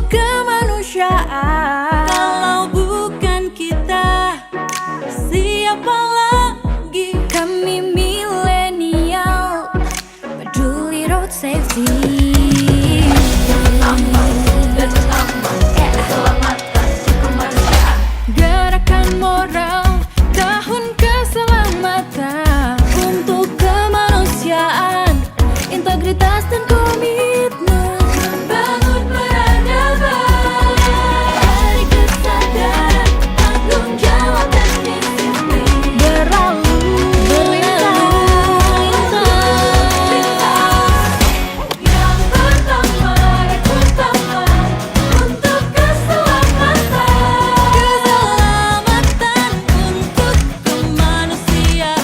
kemanusiaan. Kalau bukan kita, siapa lagi? Kami milenial, peduli road safety. Gerakan moral tahun keselamatan untuk kemanusiaan, integritas dan komitmen bangun peradaban dari kesadaran tanggung jawab dan disiplin berlalu lintas. Yang pertama untuk keselamatan untuk kemanusiaan.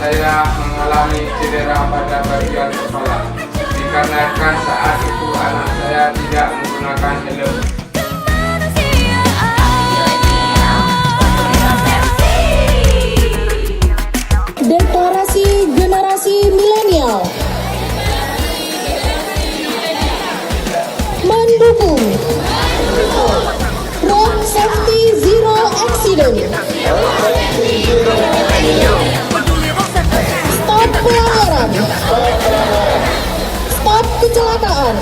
Saya mengalami cedera pada bagian kepala dikarenakan saat itu anak saya tidak menggunakan helm. Deklarasi generasi milenial mendukung Road Safety Zero Accident. Stop pelanggaran. Stop kecelakaan.